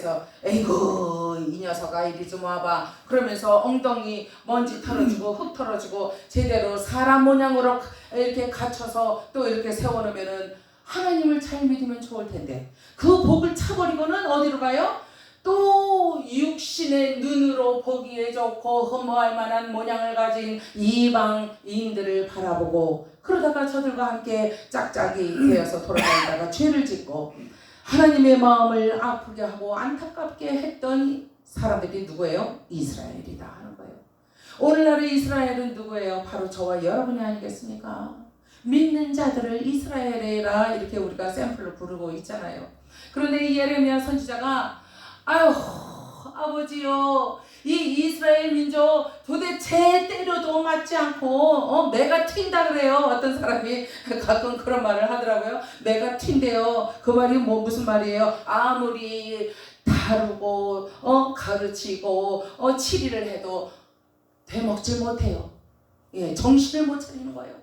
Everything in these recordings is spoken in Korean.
그래서 에이구 이 녀석아 이리 좀 와봐 그러면서 엉덩이 먼지 털어주고 흙 털어주고 제대로 사람 모양으로 이렇게 갖춰서 또 이렇게 세워놓으면은 하나님을 잘 믿으면 좋을 텐데 그 복을 차버리고는 어디로 가요? 또 육신의 눈으로 보기에 좋고 허무할 만한 모양을 가진 이방인들을 바라보고 그러다가 저들과 함께 짝짝이 되어서 돌아다니다가 죄를 짓고 하나님의 마음을 아프게 하고 안타깝게 했던 사람들이 누구예요? 이스라엘이다 하는 거예요. 오늘날의 이스라엘은 누구예요? 바로 저와 여러분이 아니겠습니까? 믿는 자들을 이스라엘이라 이렇게 우리가 샘플로 부르고 있잖아요. 그런데 이 예레미야 선지자가 아유 아버지요 이 이스라엘 민족 도대체 때려도 맞지 않고 매가 튄다 그래요. 어떤 사람이 가끔 그런 말을 하더라고요. 매가 튄대요. 그 말이 무슨 말이에요? 아무리 다루고 가르치고 치리를 해도 되먹질 못해요. 예, 정신을 못 차리는 거예요.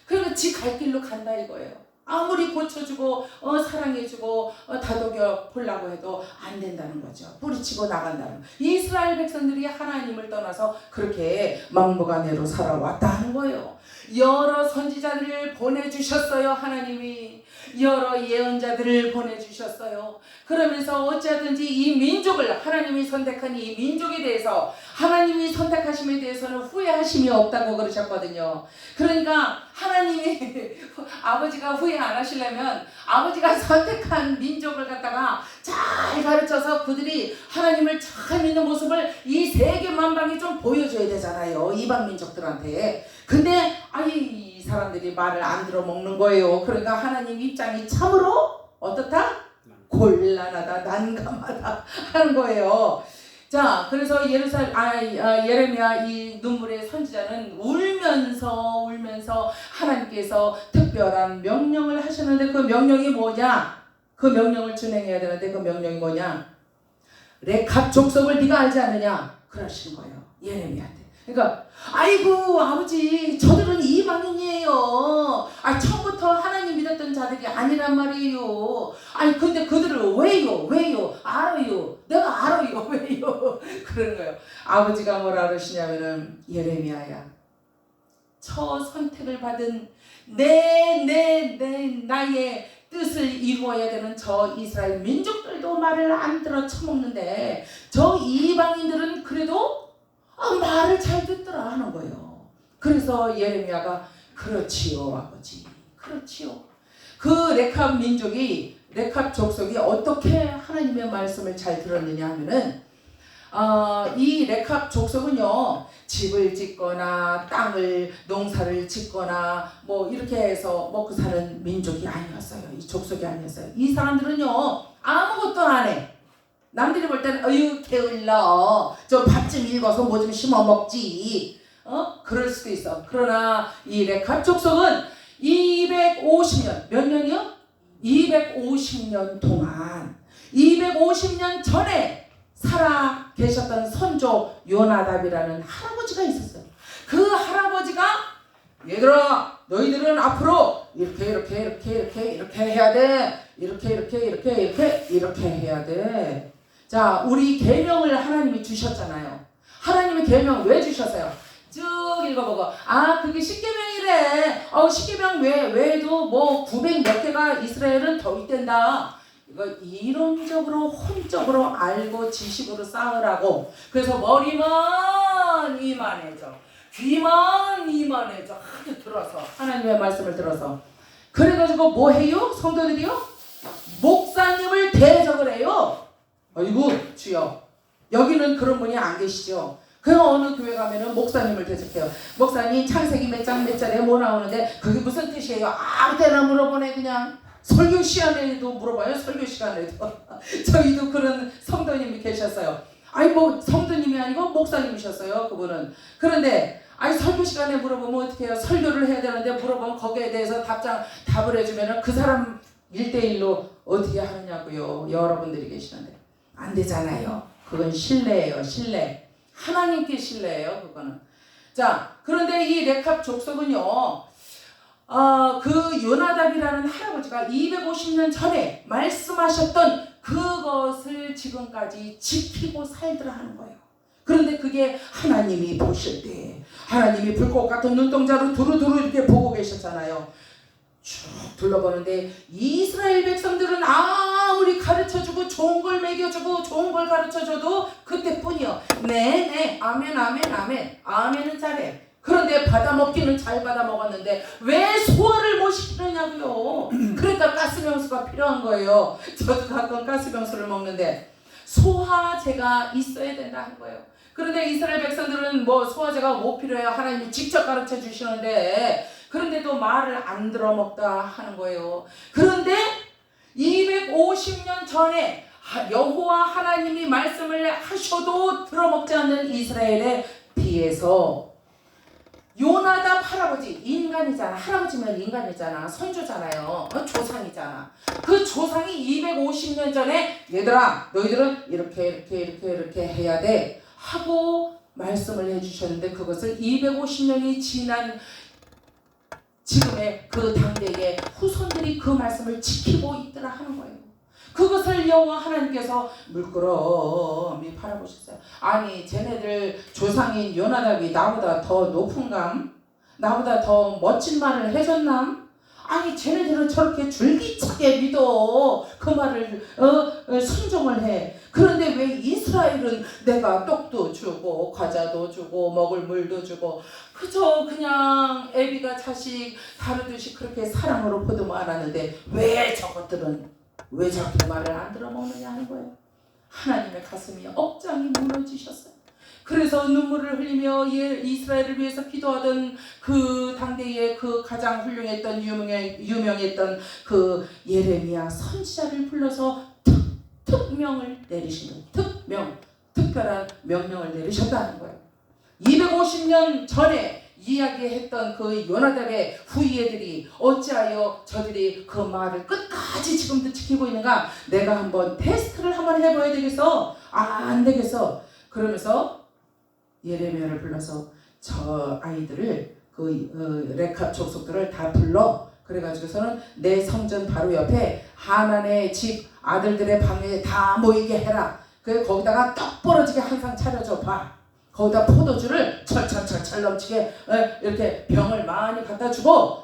그러니까 지 갈 길로 간다 이거예요. 아무리 고쳐주고 사랑해주고 다독여 보려고 해도 안 된다는 거죠. 뿌리치고 나간다는 거. 이스라엘 백성들이 하나님을 떠나서 그렇게 막무가내로 살아왔다 하는 거예요. 여러 선지자들을 보내주셨어요. 하나님이 여러 예언자들을 보내주셨어요. 그러면서 어찌하든지 이 민족을 하나님이 선택한 이 민족에 대해서 하나님이 선택하심에 대해서는 후회하심이 없다고 그러셨거든요. 그러니까 하나님이 아버지가 후회 안 하시려면 아버지가 선택한 민족을 갖다가 잘 가르쳐서 그들이 하나님을 잘 믿는 모습을 이 세계 만방에 좀 보여줘야 되잖아요. 이방 민족들한테. 근데 이 사람들이 말을 안 들어 먹는 거예요. 그러니까 하나님 입장이 참으로 어떻다? 곤란하다, 난감하다 하는 거예요. 자, 그래서 예레미야 이 눈물의 선지자는 울면서 하나님께서 특별한 명령을 하셨는데 그 명령이 뭐냐? 그 명령을 준행해야 되는데 그 명령이 뭐냐? 레캅 족속을 네가 알지 않느냐? 그러시는 거예요. 예레미야한테. 그러니까 아이고 아버지 저들은 이방인이에요. 처음부터 하나님 믿었던 자들이 아니란 말이에요. 근데 그들을 왜요? 알아요. 내가 알아요. 왜요? 그러는 거예요. 아버지가 뭐라 그러시냐면은 예레미야야. 저 선택을 받은 나의 뜻을 이루어야 되는 저 이스라엘 민족들도 말을 안 들어 처먹는데 저 이방인들은 그래도 말을 잘 듣더라 하는 거예요. 그래서 예레미야가 그렇지요 아버지 그렇지요. 그 레캅 민족이 레캅 족속이 어떻게 하나님의 말씀을 잘 들었느냐 하면은 이 레캅 족속은요 집을 짓거나 농사를 짓거나 뭐 이렇게 해서 먹고 사는 민족이 아니었어요. 이 족속이 아니었어요. 이 사람들은요 아무것도 안 해. 남들이 볼 때는 게을러 좀 밥 좀 읽어서 뭐 좀 심어 먹지 그럴 수도 있어. 그러나 이 레캅 족속은 250년 몇 년이요? 250년 동안 250년 전에 살아 계셨던 선조 요나답이라는 할아버지가 있었어요. 그 할아버지가 얘들아 너희들은 앞으로 이렇게 해야 돼. 이렇게 해야 돼. 자, 우리 계명을 하나님이 주셨잖아요. 하나님의 계명 왜 주셨어요? 쭉 읽어보고 그게 십계명이래. 십계명 외에도 뭐 900 몇 개가 이스라엘은 더 있댄다. 이거 이론적으로 혼적으로 알고 지식으로 쌓으라고. 그래서 머리만 이만해져 귀만 이만해져 하도 들어서 하나님의 말씀을 들어서 그래가지고 뭐 해요? 성도들이요? 목사님을 대적을 해요. 아이고 주여 여기는 그런 분이 안 계시죠. 그 어느 교회 가면은 목사님을 대적해요. 목사님 창세기 몇 장 몇 절에 뭐 나오는데 그게 무슨 뜻이에요? 아무 때나 물어보네. 그냥 설교 시간에도 물어봐요. 설교 시간에도 저희도 그런 성도님이 계셨어요. 뭐 성도님이 아니고 목사님이셨어요. 그분은. 그런데 설교 시간에 물어보면 어떻게 해요? 설교를 해야 되는데 물어보면 거기에 대해서 답을 해주면은 그 사람 1대1로 어떻게 하느냐고요. 여러분들이 계시는데 안 되잖아요. 그건 신뢰예요. 신뢰. 하나님께 신뢰예요. 그거는. 자, 그런데 이 레캅 족속은요. 그 요나답이라는 할아버지가 250년 전에 말씀하셨던 그것을 지금까지 지키고 살더라 하는 거예요. 그런데 그게 하나님이 보실 때, 하나님이 불꽃 같은 눈동자로 두루두루 이렇게 보고 계셨잖아요. 쭉 둘러보는데 이스라엘 백성들은 아무리 가르쳐주고 좋은 걸 먹여주고 좋은 걸 가르쳐줘도 그때뿐이요. 네, 아멘, 아멘, 아멘. 아멘은 잘해. 그런데 받아먹기는 잘 받아먹었는데 왜 소화를 못 시키느냐고요. 그러니까 가스병수가 필요한 거예요. 저도 가끔 가스병수를 먹는데 소화제가 있어야 된다는 거예요. 그런데 이스라엘 백성들은 뭐 소화제가 못 필요해요. 하나님이 직접 가르쳐 주시는데 그런데도 말을 안 들어먹다 하는 거예요. 그런데 250년 전에 여호와 하나님이 말씀을 하셔도 들어먹지 않는 이스라엘에 비해서 요나답 할아버지, 인간이잖아. 할아버지면 인간이잖아. 선조잖아요. 조상이잖아. 그 조상이 250년 전에 얘들아 너희들은 이렇게 해야 돼 하고 말씀을 해주셨는데 그것을 250년이 지난 지금의 그 당대의 후손들이 그 말씀을 지키고 있더라 하는 거예요. 그것을 여호와 하나님께서 물끄러미 바라보셨어요. 아니 쟤네들 조상인 요나답이 나보다 더 높은감? 나보다 더 멋진 말을 해줬남? 아니 쟤네들은 저렇게 줄기차게 믿어 그 말을 순종을 해. 그런데 왜 이스라엘은 내가 떡도 주고 과자도 주고 먹을 물도 주고 그저 그냥 애비가 자식 다루듯이 그렇게 사랑으로 보듬어 안았는데 왜 저것들은 왜 저렇게 말을 안 들어먹느냐 하는 거예요. 하나님의 가슴이 억장이 무너지셨어요. 그래서 눈물을 흘리며 이스라엘을 위해서 기도하던 그 당대의 그 가장 훌륭했던 유명했던 그 예레미야 선지자를 불러서 특명을 내리신 거예요. 특별한 명령을 내리셨다는 거예요. 250년 전에 이야기했던 그 요나답의 후예들이 어찌하여 저들이 그 말을 끝까지 지금도 지키고 있는가? 내가 한번 테스트를 한번 해봐야 되겠어? 안 되겠어. 그러면서 예레미야를 불러서 저 아이들을 그 레캅 족속들을 다 불러. 그래가지고서는 내 성전 바로 옆에 하나님의 집 아들들의 방에 다 모이게 해라. 그 거기다가 떡 벌어지게 항상 차려줘 봐. 거기다 포도주를 철철철철 넘치게 이렇게 병을 많이 갖다 주고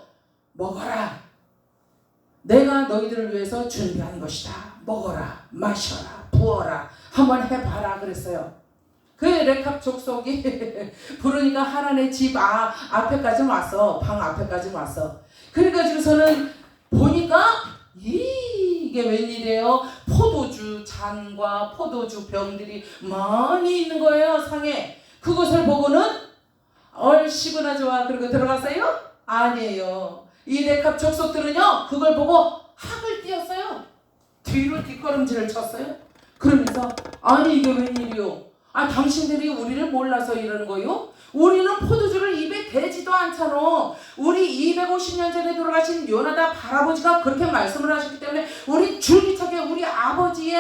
먹어라. 내가 너희들을 위해서 준비한 것이다. 먹어라, 마셔라, 부어라. 한번 해봐라 그랬어요. 그 레캅 족속이 부르니까 하나님의 집 앞에까지 왔어. 방 앞에까지 왔어. 그래가지고서는 보니까 이게 웬일이에요? 포도주 잔과 포도주 병들이 많이 있는 거예요. 상에. 그것을 보고는 얼씨구나 좋아 그러고 들어갔어요? 아니에요. 이 레캅 족속들은요 그걸 보고 학을 띄었어요. 뒤로 뒷걸음질을 쳤어요. 그러면서 아니 이게 웬일이요? 당신들이 우리를 몰라서 이러는 거요? 우리는 포도주를 입에 대지도 않잖아. 우리 250년 전에 돌아가신 요나답 할아버지가 그렇게 말씀을 하셨기 때문에 우리 줄기차게 우리 아버지의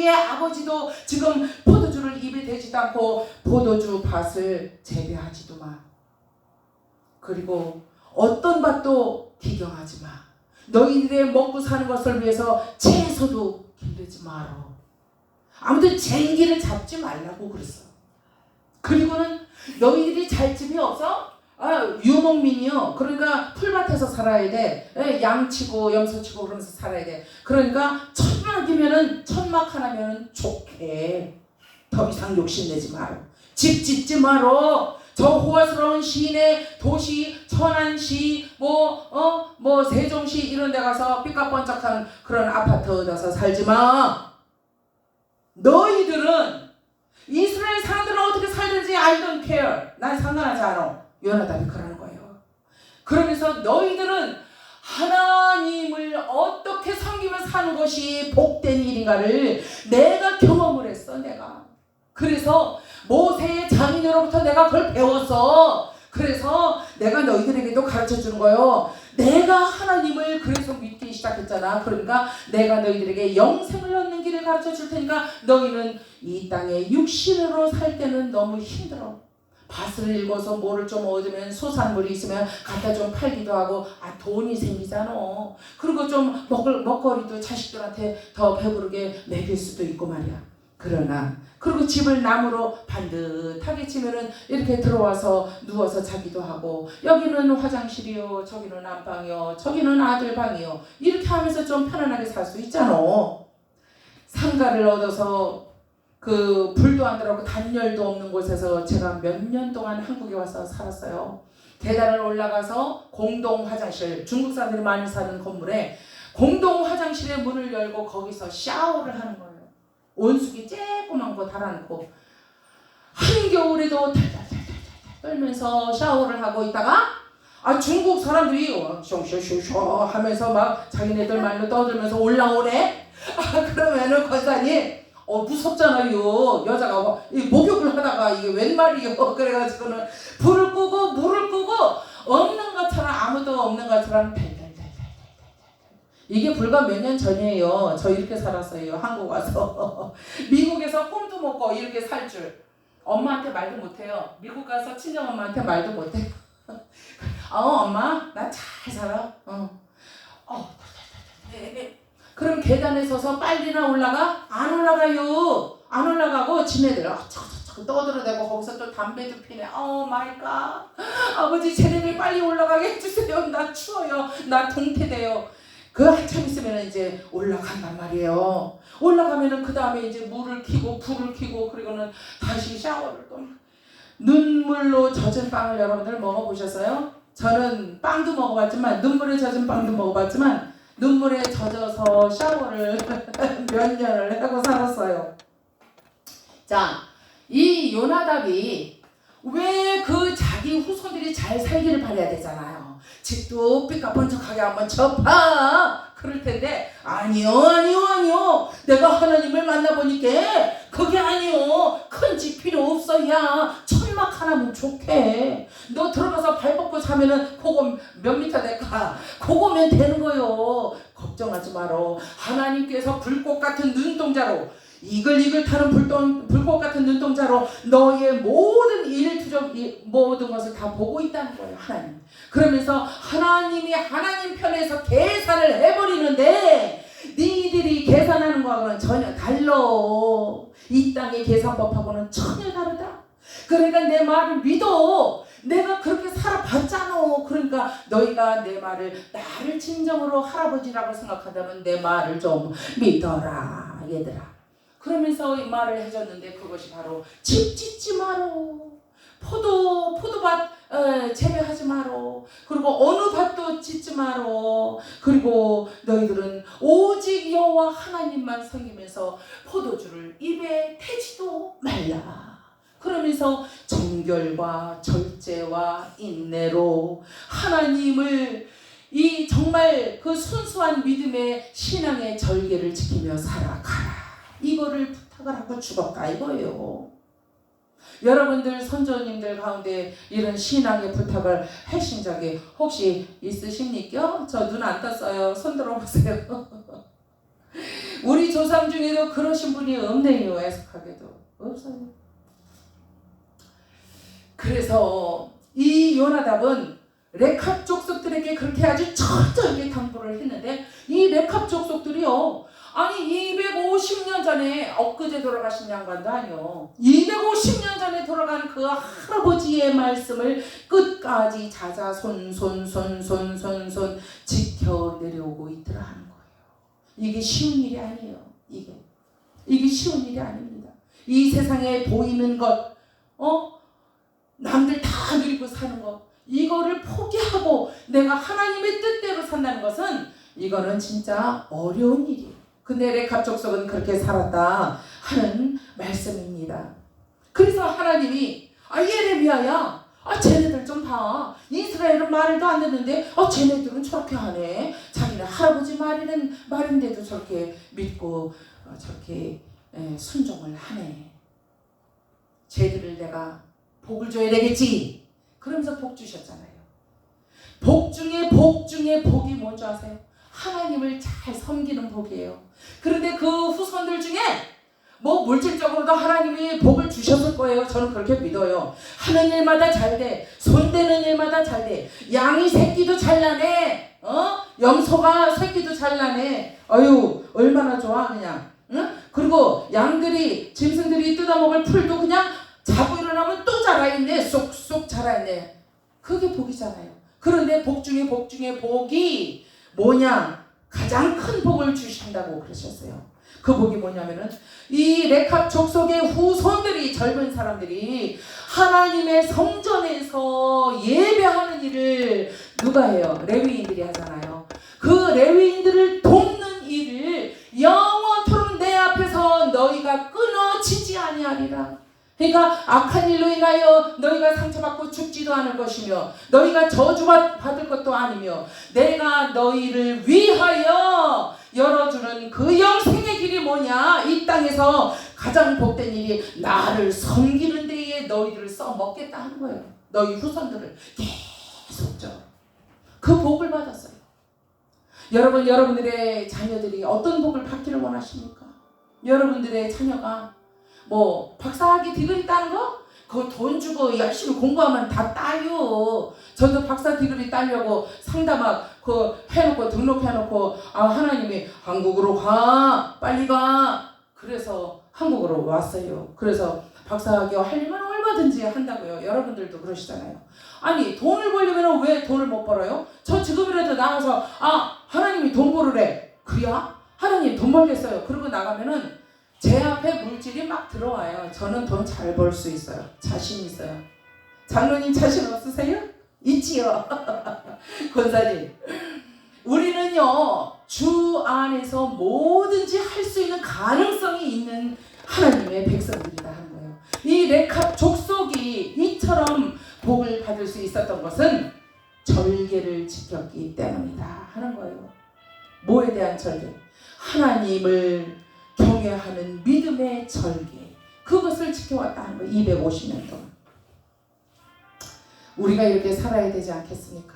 아버지도 지금 포도주를 입에 대지도 않고 포도주 밭을 재배하지도 마. 그리고 어떤 밭도 기경하지 마. 너희들의 먹고 사는 것을 위해서 채소도 기르지 마라. 아무튼 쟁기를 잡지 말라고 그랬어. 그리고는 너희들이 잘 집이 없어? 유목민이요. 그러니까 풀밭에서 살아야 돼. 양치고 염소치고 그러면서 살아야 돼. 그러니까 천막 하나면은 좋게. 더 이상 욕심내지 마라. 집 짓지 마라. 저 호화스러운 시내 도시 천안시 뭐 세종시 이런 데 가서 삐까뻔쩍한 그런 아파트 얻어서 살지 마. 너희들은 이스라엘 사람들은 어떻게 살든지 I don't care. 난 상관하지 않아. 요나답이 그러는 거예요. 그러면서 너희들은 하나님을 어떻게 섬기며 사는 것이 복된 일인가를 내가 경험을 했어. 내가. 그래서 모세의 장인으로부터 내가 그걸 배웠어. 그래서 내가 너희들에게도 가르쳐주는 거예요. 내가 하나님을 그래서 믿기 시작했잖아. 그러니까 내가 너희들에게 영생을 얻는 길을 가르쳐 줄 테니까 너희는 이 땅에 육신으로 살 때는 너무 힘들어. 밭을 일궈서 뭐를 좀 얻으면 소산물이 있으면 갖다 좀 팔기도 하고 돈이 생기잖아. 그리고 좀 먹거리도 자식들한테 더 배부르게 먹일 수도 있고 말이야. 그러나 그리고 집을 나무로 반듯하게 치면은 이렇게 들어와서 누워서 자기도 하고 여기는 화장실이요, 저기는 안방이요, 저기는 아들 방이요, 이렇게 하면서 좀 편안하게 살 수 있잖아. 상가를 얻어서 그 불도 안 들어가고 단열도 없는 곳에서 제가 몇 년 동안 한국에 와서 살았어요. 계단을 올라가서 공동 화장실, 중국 사람들이 많이 사는 건물에 공동 화장실의 문을 열고 거기서 샤워를 하는 거예요. 온수기 쬐꼬만 거 달아놓고 한겨울에도 탈탈탈탈 떨면서 샤워를 하고 있다가 중국 사람들이 쇼쇼쇼쇼 하면서 막 자기네들 말로 떠들면서 올라오네. 그러면은 권사님 무섭잖아요. 여자가 목욕을 하다가 이게 웬 말이요. 그래가지고는 불을 끄고 물을 끄고 없는 것처럼 아무도 없는 것처럼 이게 불과 몇 년 전이에요. 저 이렇게 살았어요. 한국 와서. 미국에서 꿈도 못 꿔 이렇게 살 줄. 엄마한테 말도 못해요. 미국 가서 친정엄마한테 말도 못해. 엄마 나 잘 살아. 그럼 계단에 서서 빨리나 올라가? 안 올라가요. 안 올라가고 지네들 떠들어대고 거기서 또 담배도 피네. 마이 갓. 아버지 쟤네들 빨리 올라가게 해주세요. 나 추워요. 나 동태돼요. 그 한참 있으면 이제 올라간단 말이에요. 올라가면은 그 다음에 이제 물을 켜고 불을 켜고 그리고는 다시 샤워를 또 눈물로 젖은 빵을 여러분들 먹어보셨어요? 저는 빵도 먹어봤지만 눈물에 젖은 빵도 먹어봤지만 눈물에 젖어서 샤워를 몇 년을 하고 살았어요. 자, 이 요나답이 왜 그 자기 후손들이 잘 살기를 바라야 되잖아요. 집도 삐까번쩍하게 한번 접하 그럴 텐데 아니요 내가 하나님을 만나보니까 그게 아니요. 큰 집 필요 없어. 야 천막 하나면 좋게. 너 들어가서 발 뻗고 자면은 그거 몇 미터 될까? 그거면 되는 거요. 걱정하지 마라. 하나님께서 불꽃 같은 눈동자로 이글이글 타는 불꽃 같은 눈동자로 너의 모든 일투족 모든 것을 다 보고 있다는 거예요. 하나님. 그러면서 하나님이 하나님 편에서 계산을 해버리는데 니들이 계산하는 거하고는 전혀 달라. 이 땅의 계산법하고는 전혀 다르다. 그러니까 내 말을 믿어. 내가 그렇게 살아봤잖아. 그러니까 너희가 내 말을 나를 진정으로 할아버지라고 생각한다면 내 말을 좀 믿어라 얘들아. 그러면서 이 말을 해줬는데 그것이 바로 집 짓지 마로. 포도밭 재배하지 마로. 그리고 어느 밭도 짓지 마로. 그리고 너희들은 오직 여호와 하나님만 섬기면서 포도주를 입에 대지도 말라. 그러면서 정결과 절제와 인내로 하나님을 이 정말 그 순수한 믿음의 신앙의 절개를 지키며 살아가라. 이거를 부탁을 하고 죽었다 이거예요. 여러분들 선조님들 가운데 이런 신앙의 부탁을 하신 적이 혹시 있으십니까? 저 눈 안 떴어요. 손 들어보세요. 우리 조상 중에도 그러신 분이 없네요. 애석하게도 없어요. 그래서 이 요나답은 레캅 족속들에게 그렇게 아주 철저하게 당부를 했는데 이 레캅 족속들이요. 아니 250년 전에 엊그제 돌아가신 양반도 아니요. 250년 전에 돌아간 그 할아버지의 말씀을 끝까지 자자손 지켜 내려오고 있더라 하는 거예요. 이게 쉬운 일이 아니에요. 이게 쉬운 일이 아닙니다. 이 세상에 보이는 것, 남들 다 누리고 사는 것, 이거를 포기하고 내가 하나님의 뜻대로 산다는 것은 이거는 진짜 어려운 일이에요. 근데 레캅 족속은 그렇게 살았다 하는 말씀입니다. 그래서 하나님이 예레미야야, 쟤네들 좀 봐. 이스라엘은 말도 안 듣는데 쟤네들은 저렇게 하네. 자기네 할아버지 말인데도 저렇게 믿고 저렇게 순종을 하네. 쟤들을 내가 복을 줘야 되겠지. 그러면서 복 주셨잖아요. 복 중에 복이 뭔지 아세요? 하나님을 잘 섬기는 복이에요. 그런데 그 후손들 중에 뭐 물질적으로도 하나님이 복을 주셨을 거예요. 저는 그렇게 믿어요. 하는 일마다 잘 돼. 손대는 일마다 잘 돼. 양이 새끼도 잘 나네. 염소가 새끼도 잘 나네. 어유 얼마나 좋아 그냥. 응? 그리고 양들이 짐승들이 뜯어먹을 풀도 그냥 자고 일어나면 또 자라있네. 쏙쏙 자라있네. 그게 복이잖아요. 그런데 복 중에 복이 뭐냐? 가장 큰 복을 주신다고 그러셨어요. 그 복이 뭐냐면은 이 레캅 족속의 후손들이, 젊은 사람들이 하나님의 성전에서 예배하는 일을 누가 해요? 레위인들이 하잖아요. 그 레위인들을 돕는 일을 영원토록 내 앞에서 너희가 끊어지지 아니하리라. 그러니까 악한 일로 인하여 너희가 상처받고 죽지도 않을 것이며 너희가 저주받을 것도 아니며 내가 너희를 위하여 열어주는 그 영생의 길이 뭐냐? 이 땅에서 가장 복된 일이 나를 섬기는 데에 너희들을 써먹겠다 하는 거예요. 너희 후손들을 계속적으로 그 복을 받았어요. 여러분들의 자녀들이 어떤 복을 받기를 원하십니까? 여러분들의 자녀가 뭐 박사학위 디그리 따는 거? 그거 돈 주고 열심히 공부하면 다 따요. 저도 박사 디그리 따려고 상담학 해놓고 등록해놓고 하나님이 한국으로 가 빨리 가. 그래서 한국으로 왔어요. 그래서 박사학위 하려면 얼마든지 한다고요. 여러분들도 그러시잖아요. 아니 돈을 벌려면 왜 돈을 못 벌어요? 저 지금이라도 나가서 하나님이 돈 벌으래. 그야? 하나님 돈 벌겠어요. 그러고 나가면은 제 앞에 물질이 막 들어와요. 저는 돈 잘 벌 수 있어요. 자신 있어요. 장로님 자신 없으세요? 있지요. 권사님, 우리는요 주 안에서 뭐든지 할 수 있는 가능성이 있는 하나님의 백성들이다 하는 거예요. 이 레캅 족속이 이처럼 복을 받을 수 있었던 것은 절개를 지켰기 때문이다 하는 거예요. 뭐에 대한 절개? 하나님을 경외하는 믿음의 절개, 그것을 지켜왔다 하는 거예요. 250년 동안. 우리가 이렇게 살아야 되지 않겠습니까?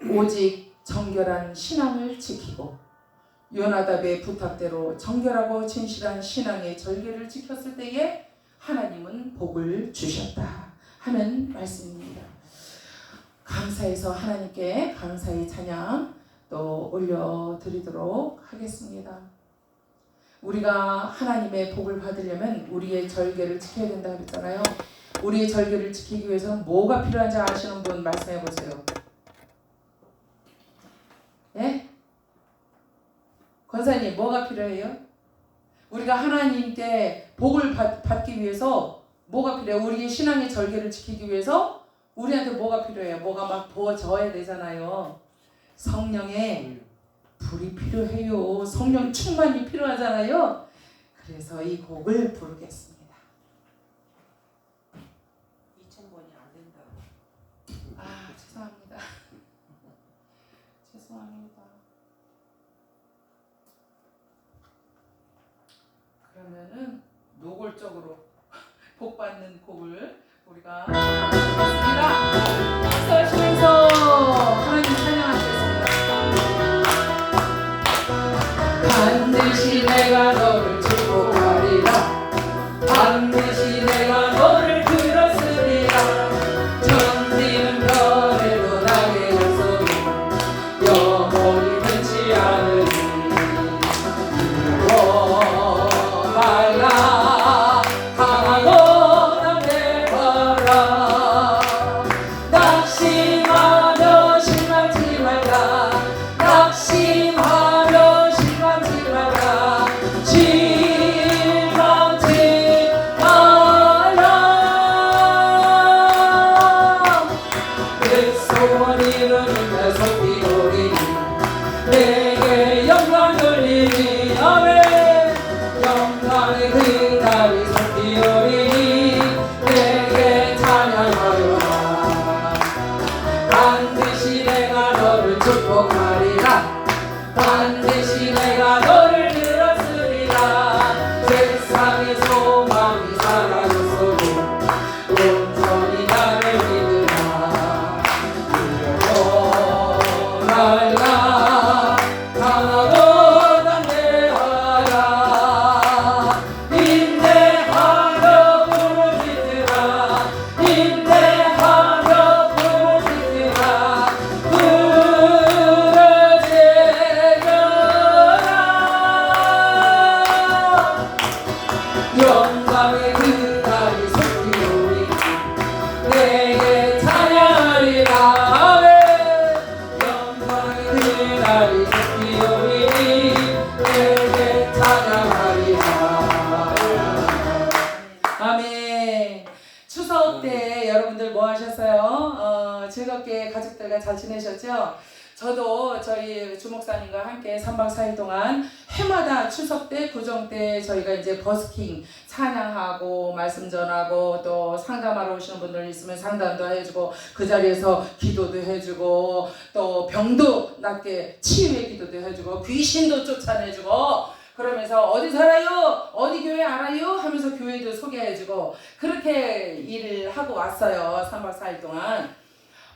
오직 정결한 신앙을 지키고 요나답의 부탁대로 정결하고 진실한 신앙의 절개를 지켰을 때에 하나님은 복을 주셨다 하는 말씀입니다. 감사해서 하나님께 감사의 찬양 또 올려드리도록 하겠습니다. 우리가 하나님의 복을 받으려면 우리의 절개를 지켜야 된다 그랬잖아요. 우리의 절개를 지키기 위해서는 뭐가 필요한지 아시는 분 말씀해 보세요. 예? 권사님 뭐가 필요해요? 우리가 하나님께 복을 받기 위해서 뭐가 필요해요? 우리의 신앙의 절개를 지키기 위해서 우리한테 뭐가 필요해요? 뭐가 막 부어져야 되잖아요. 성령의 불이 필요해요. 성령 충만이 필요하잖아요. 그래서 이 곡을 부르겠습니다. 2000번이 안 된다고. 죄송합니다. 죄송합니다. 그러면은 노골적으로 복 받는 곡을 우리가 하겠습니다. 박수하시면서 하나님 찬양하시겠습니다. 반드시 내가 너를 축복하리라. 반드시 내가 너를 들었으리라. 천지는 변해도 나의 약속은 영원히 변치 않으니 말라 강하고 남대하라. 즐겁게 가족들과 잘 지내셨죠? 저도 저희 주목사님과 함께 3박 4일 동안 해마다 추석 때, 구정 때 저희가 이제 버스킹 찬양하고 말씀 전하고 또 상담하러 오시는 분들 있으면 상담도 해주고 그 자리에서 기도도 해주고 또 병도 낫게 치유의 기도도 해주고 귀신도 쫓아내주고 그러면서 어디 살아요? 어디 교회 알아요? 하면서 교회도 소개해주고 그렇게 일을 하고 왔어요. 3박 4일 동안.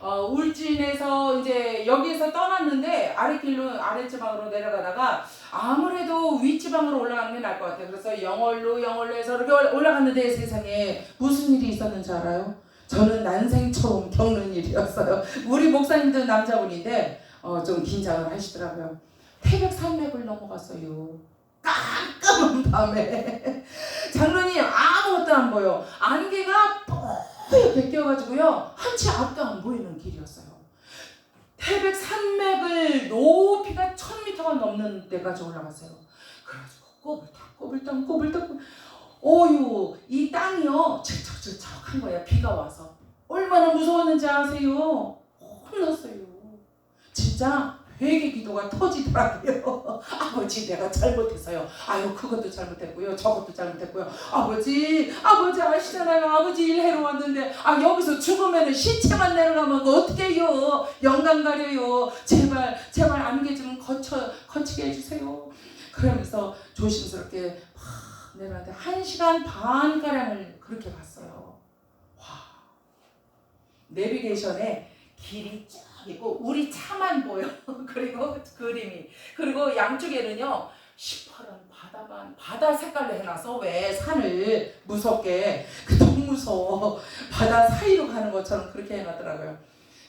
울진에서 이제 여기에서 떠났는데 아랫지방으로 내려가다가 아무래도 윗지방으로 올라가는 게 나을 것 같아요. 그래서 영월로에서 이렇게 올라갔는데 세상에 무슨 일이 있었는지 알아요? 저는 난생 처음 겪는 일이었어요. 우리 목사님도 남자분인데 좀 긴장을 하시더라고요. 태백 산맥을 넘어갔어요. 깜깜한 밤에 장로님 아무것도 안 보여. 안개가 뽀얗게 껴가지고요 한치 앞도 안 보이는 길이었어요. 태백 산맥을 높이가 1000m가 넘는 데까지 올라갔어요. 그래가지고 꼬불떡 어유 이 땅이요 질척질척한 거예요. 비가 와서 얼마나 무서웠는지 아세요? 혼났어요. 진짜 회개 기도가 터지더라고요. 아버지 내가 잘못했어요. 아유 그것도 잘못했고요. 저것도 잘못했고요. 아버지 아시잖아요. 아버지 일해러 왔는데 여기서 죽으면 시체만 내려가면 어떻게 해요. 영감 가려요. 제발 안개 좀 거치게 해주세요. 그러면서 조심스럽게 막 내려갔는데 1시간 반가량을 그렇게 갔어요. 와, 내비게이션에 길이 쫙 있고 우리 차만 보여. 그리고 그림이 그리고 양쪽에는요 시퍼런 바다 색깔로 해놔서 왜 산을 무섭게 너무 무서워 바다 사이로 가는 것처럼 그렇게 해놨더라고요.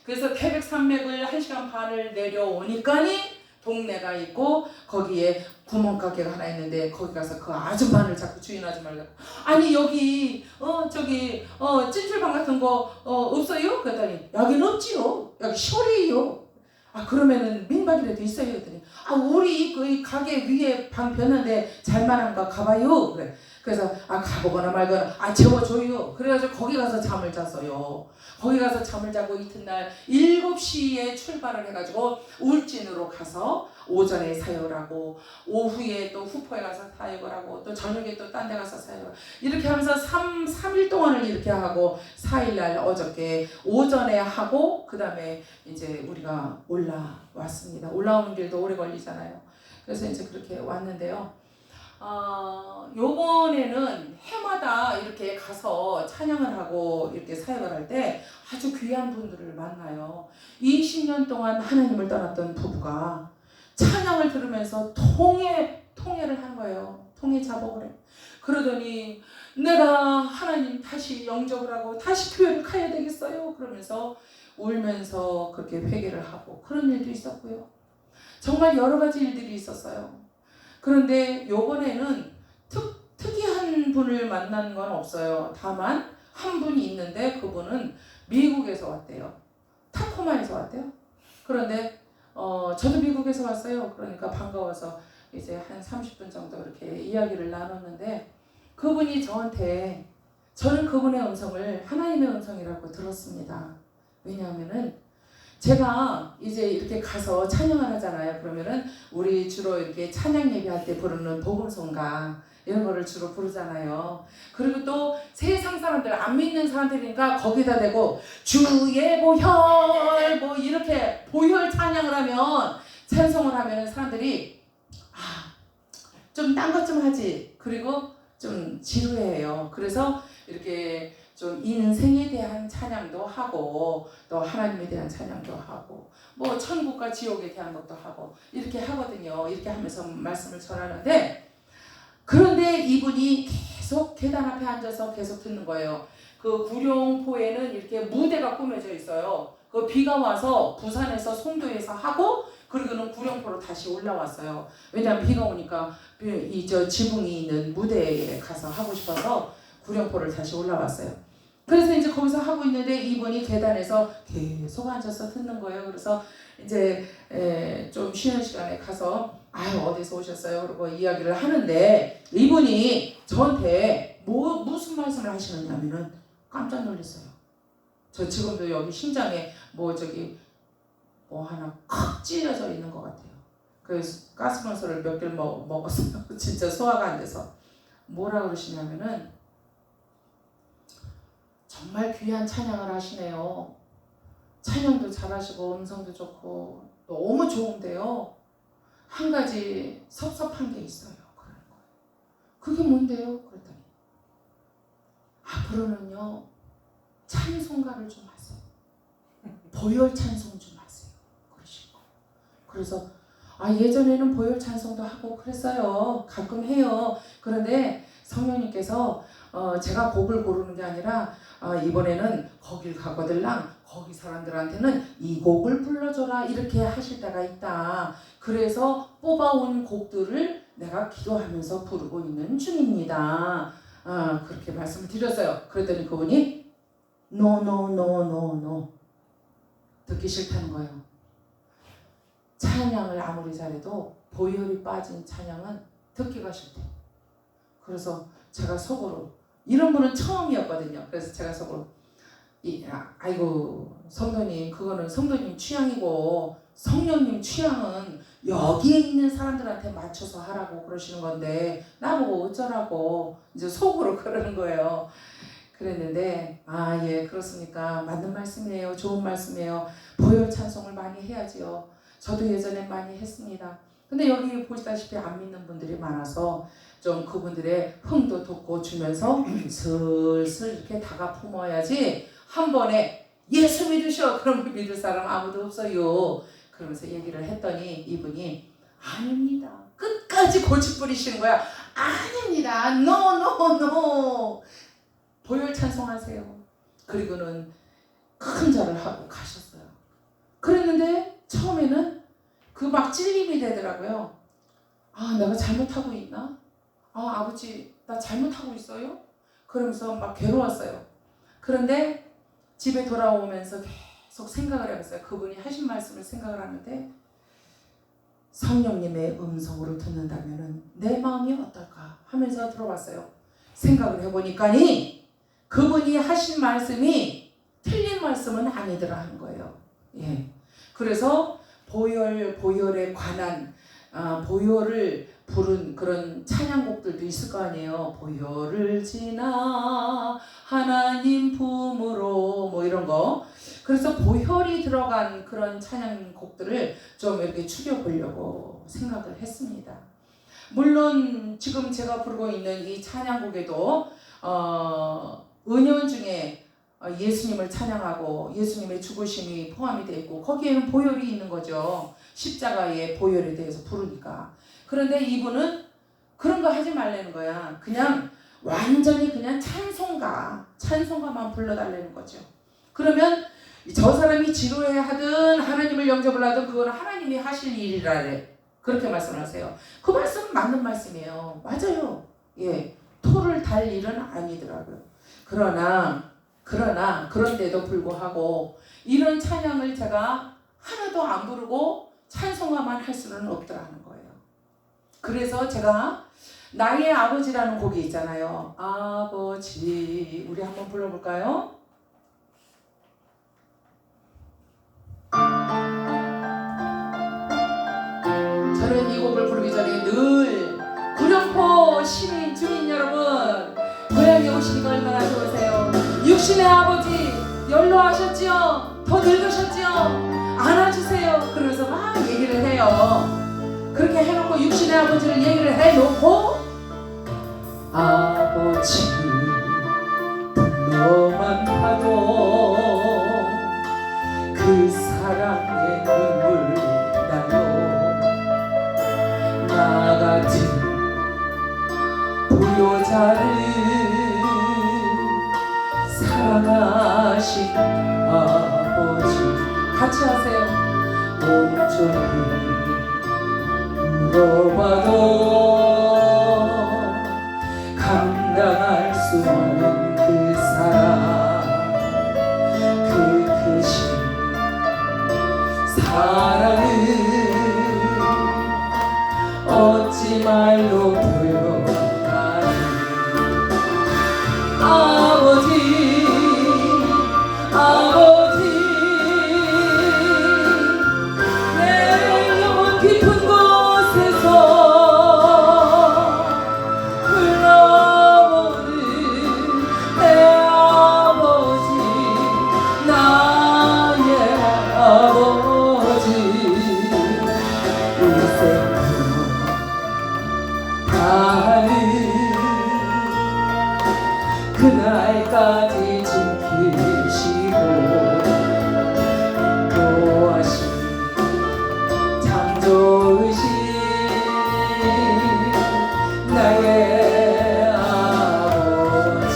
그래서 태백 산맥을 1시간 반을 내려오니까니 동네가 있고 거기에 구멍가게가 하나 있는데 거기 가서 그 아줌마를 자꾸 주인 아줌마를 아니 여기 저기 찜질방 같은 거 없어요? 그랬더니 여기는 없지요. 여기 쇼리요. 그러면은 민박이라도 있어요. 그랬더니 우리 그 가게 위에 방 폈는데 잘만한가 가봐요. 그래. 그래서 가보거나 말거나 재워줘요. 그래가지고 거기 가서 잠을 잤어요. 거기 가서 잠을 자고 이튿날 7시에 출발을 해가지고 울진으로 가서 오전에 사역을 하고 오후에 또 후포에 가서 사역을 하고 또 저녁에 또 딴 데 가서 사역을 하고 이렇게 하면서 3일 동안을 이렇게 하고 4일날 어저께 오전에 하고 그 다음에 이제 우리가 올라왔습니다. 올라오는 길도 오래 걸리잖아요. 그래서 이제 그렇게 왔는데요. 요번에는 해마다 이렇게 가서 찬양을 하고 이렇게 사역을 할 때 아주 귀한 분들을 만나요. 20년 동안 하나님을 떠났던 부부가 찬양을 들으면서 통회를 한 거예요. 통회 작업을 해. 그러더니 내가 하나님 다시 영접을 하고 다시 교회를 가야 되겠어요. 그러면서 울면서 그렇게 회개를 하고 그런 일도 있었고요. 정말 여러 가지 일들이 있었어요. 그런데 요번에는 특이한 분을 만난 건 없어요. 다만 한 분이 있는데 그분은 미국에서 왔대요. 타코마에서 왔대요. 그런데 저도 미국에서 왔어요. 그러니까 반가워서 이제 한 30분 정도 이렇게 이야기를 나눴는데 그분이 저한테 저는 그분의 음성을 하나님의 음성이라고 들었습니다. 왜냐하면은 제가 이제 이렇게 가서 찬양을 하잖아요. 그러면은 우리 주로 이렇게 찬양 예배할 때 부르는 복음송가 이런 거를 주로 부르잖아요. 그리고 또 세상 사람들 안 믿는 사람들이니까 거기다 대고 주의 보혈 뭐 이렇게 보혈 찬양을 하면 찬송을 하면 사람들이 좀 딴 것 좀 하지. 그리고 좀 지루해요. 그래서 이렇게 좀 인생에 대한 찬양도 하고 또 하나님에 대한 찬양도 하고 뭐 천국과 지옥에 대한 것도 하고 이렇게 하거든요. 이렇게 하면서 말씀을 전하는데 그런데 이분이 계속 계단 앞에 앉아서 계속 듣는 거예요. 그 구룡포에는 이렇게 무대가 꾸며져 있어요. 그 비가 와서 부산에서 송도에서 하고 그리고는 구룡포로 다시 올라왔어요. 왜냐하면 비가 오니까 저 지붕이 있는 무대에 가서 하고 싶어서 구룡포를 다시 올라왔어요. 그래서 이제 거기서 하고 있는데 이분이 계단에서 계속 앉아서 듣는 거예요. 그래서 이제 좀 쉬는 시간에 가서 어디서 오셨어요? 그러고 이야기를 하는데 이분이 저한테 무슨 말씀을 하시느냐면은 깜짝 놀랐어요. 저 지금도 여기 심장에 뭐 하나 콱 찔려져 있는 것 같아요. 그래서 가스건설을 몇 개를 먹었어요. 진짜 소화가 안 돼서. 뭐라 그러시냐면은 정말 귀한 찬양을 하시네요. 찬양도 잘하시고 음성도 좋고 너무 좋은데요. 한 가지 섭섭한 게 있어요. 그런 거예요. 그게 뭔데요? 그랬더니 앞으로는요 찬송가를 좀 하세요. 보혈 찬송 좀 하세요. 그러신 거예요. 그래서 예전에는 보혈 찬송도 하고 그랬어요. 가끔 해요. 그런데 성령님께서 제가 곡을 고르는 게 아니라 이번에는 거길 가거들랑 거기 사람들한테는 이 곡을 불러줘라 이렇게 하실 때가 있다. 그래서 뽑아온 곡들을 내가 기도하면서 부르고 있는 중입니다. 그렇게 말씀을 드렸어요. 그랬더니 그분이 No 듣기 싫다는 거예요. 찬양을 아무리 잘해도 보혈이 빠진 찬양은 듣기가 싫대. 그래서 제가 속으로 이런 분은 처음이었거든요. 그래서 제가 속으로 아이고 성도님 그거는 성도님 취향이고 성령님 취향은 여기에 있는 사람들한테 맞춰서 하라고 그러시는 건데 나보고 어쩌라고 이제 속으로 그러는 거예요. 그랬는데 예 그렇습니까? 맞는 말씀이에요. 좋은 말씀이에요. 보혈 찬송을 많이 해야지요. 저도 예전에 많이 했습니다. 근데 여기 보시다시피 안 믿는 분들이 많아서 좀 그분들의 흥도 돋고 주면서 슬슬 이렇게 다가 품어야지 한 번에 예수 믿으셔 그러면 믿을 사람 아무도 없어요. 그러면서 얘기를 했더니 이분이 아닙니다. 끝까지 고집부리시는 거야. 아닙니다. No. 보혈 찬송하세요. 그리고는 큰 절을 하고 가셨어요. 그랬는데 처음에는 그 막 찔림이 되더라고요. 내가 잘못하고 있나? 아버지 나 잘못하고 있어요? 그러면서 막 괴로웠어요. 그런데 집에 돌아오면서 계속 생각을 해봤어요. 그분이 하신 말씀을 생각을 하는데 성령님의 음성으로 듣는다면 내 마음이 어떨까 하면서 들어봤어요. 생각을 해보니까니 그분이 하신 말씀이 틀린 말씀은 아니더라 하는 거예요. 그래서 보혈에 관한 보혈을 부른 그런 찬양곡들도 있을 거 아니에요. 보혈을 지나 하나님 품으로 뭐 이런 거. 그래서 보혈이 들어간 그런 찬양곡들을 좀 이렇게 추려보려고 생각을 했습니다. 물론 지금 제가 부르고 있는 이 찬양곡에도 은연 중에 예수님을 찬양하고 예수님의 죽으심이 포함이 되어 있고 거기에는 보혈이 있는 거죠. 십자가의 보혈에 대해서 부르니까. 그런데 이분은 그런 거 하지 말라는 거야. 그냥 완전히 그냥 찬송가만 불러달라는 거죠. 그러면 저 사람이 지루해 하든 하나님을 영접을 하든 그거는 하나님이 하실 일이라래. 그렇게 말씀하세요. 그 말씀은 맞는 말씀이에요. 맞아요. 토를 달 일은 아니더라고요. 그런데도 불구하고 이런 찬양을 제가 하나도 안 부르고 찬송가만 할 수는 없더라는 거예요. 그래서 제가 나의 아버지라는 곡이 있잖아요. 아버지 우리 한번 불러볼까요? 저는 이 곡을 부르기 전에 늘 구룡포 시민 주민 여러분 고향에 오시니까 얼마나 좋으세요. 육신의 아버지 연로하셨지요? 더 늙으셨지요? 안아주세요. 그러면서 막 얘기를 해요. 그렇게 해놓고 육신의 아버지를 얘기를 해놓고 아버지 불러만 봐도 그 사랑의 눈물 나요. 나 같은 부요자를 사랑하신 아버지 같이 하세요. 온종일 울어봐도 감당할 수 없는 그 사랑 그 크신 사랑을 어찌 말로 표현하니 아버지 그날까지 지키시고 인도하신 참 좋으신 나의 아버지.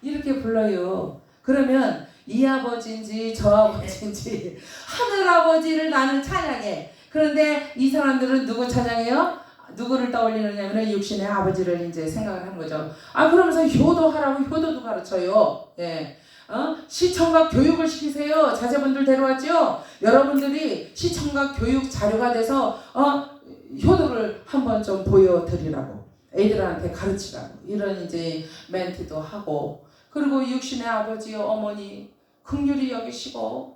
이렇게 불러요. 그러면 이 아버지인지 저 아버지인지 하늘 아버지를 나는 찬양해. 그런데 이 사람들은 누구 찬양해요? 누구를 떠올리느냐면 육신의 아버지를 이제 생각을 하는 거죠. 그러면서 효도하라고 효도도 가르쳐요. 예. 시청각 교육을 시키세요. 자제분들 데려왔죠. 여러분들이 시청각 교육 자료가 돼서 효도를 한번 좀 보여드리라고, 애들한테 가르치라고, 이런 이제 멘트도 하고. 그리고 육신의 아버지요 어머니 긍휼히 여기시고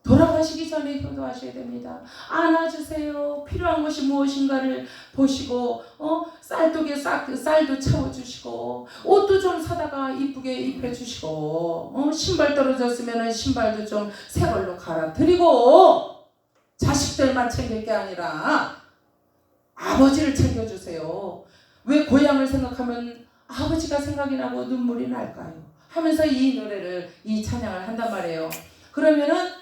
돌아가시기 전에 효도하셔야 됩니다. 안아주세요. 필요한 것이 무엇인가를 보시고 쌀독에 쌀도 채워주시고, 옷도 좀 사다가 이쁘게 입혀주시고, 신발 떨어졌으면 신발도 좀 새 걸로 갈아드리고, 자식들만 챙길 게 아니라 아버지를 챙겨주세요. 왜 고향을 생각하면 아버지가 생각이 나고 눈물이 날까요? 하면서 이 노래를, 이 찬양을 한단 말이에요. 그러면은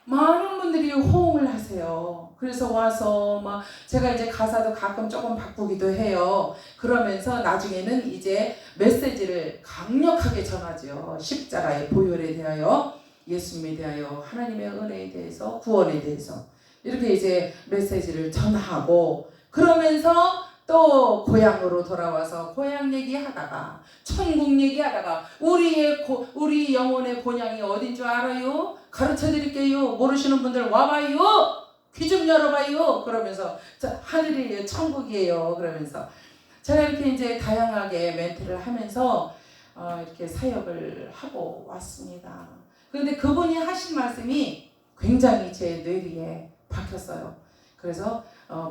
많은 분들이 호응을 하세요. 그래서 와서 막 제가 이제 가사도 가끔 조금 바꾸기도 해요. 그러면서 나중에는 이제 메시지를 강력하게 전하죠. 십자가의 보혈에 대하여, 예수님에 대하여, 하나님의 은혜에 대해서, 구원에 대해서 이렇게 이제 메시지를 전하고, 그러면서 또 고향으로 돌아와서 고향 얘기하다가, 천국 얘기하다가, 우리 영혼의 본향이 어딘 줄 알아요? 가르쳐 드릴게요. 모르시는 분들 와봐요. 귀 좀 열어봐요. 그러면서 하늘이에요, 천국이에요. 그러면서 제가 이렇게 이제 다양하게 멘트를 하면서 이렇게 사역을 하고 왔습니다. 그런데 그분이 하신 말씀이 굉장히 제 뇌리에 박혔어요. 그래서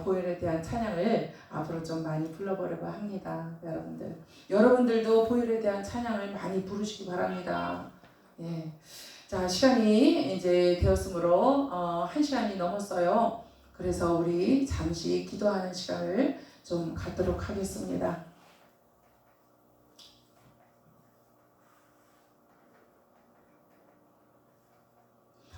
보혈에 대한 찬양을 앞으로 좀 많이 불러보려고 합니다. 여러분들도 보혈에 대한 찬양을 많이 부르시기 바랍니다. 예. 자, 시간이 이제 되었으므로 1시간이 넘었어요. 그래서 우리 잠시 기도하는 시간을 좀 갖도록 하겠습니다.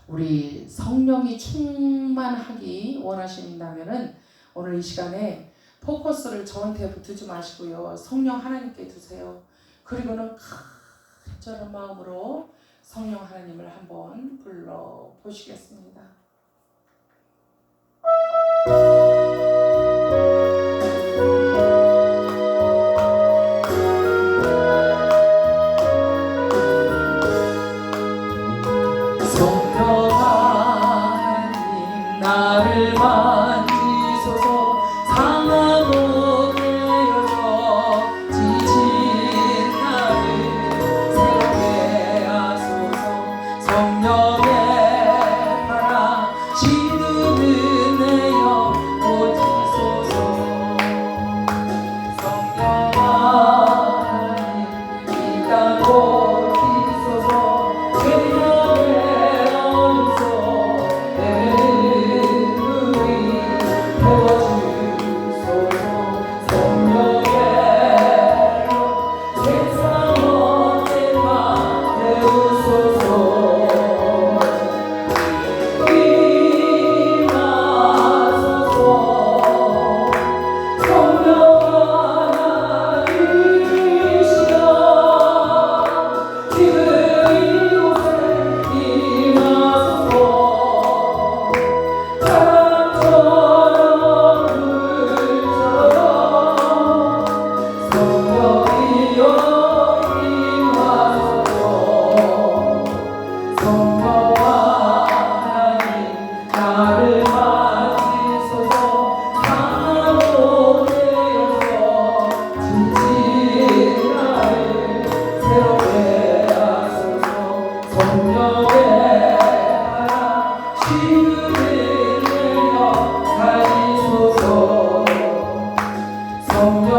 우리 성령이 충만하기 원하신다면은 오늘 이 시간에 포커스를 저한테 두지 마시고요. 성령 하나님께 두세요. 그리고는 간절한 마음으로 성령 하나님을 한번 불러 보시겠습니다. 성령 하나님 나를 만지소서. 상하고 깨어져 지친 나를 새롭게 하소서. 성령의 바람 시드는 내어 오지소서. 성령 하나님 이 땅 고치소서. 죄악의 어둠속 내는 우리 태워주소서. 성령의 세상 어제만 태우소서. 성령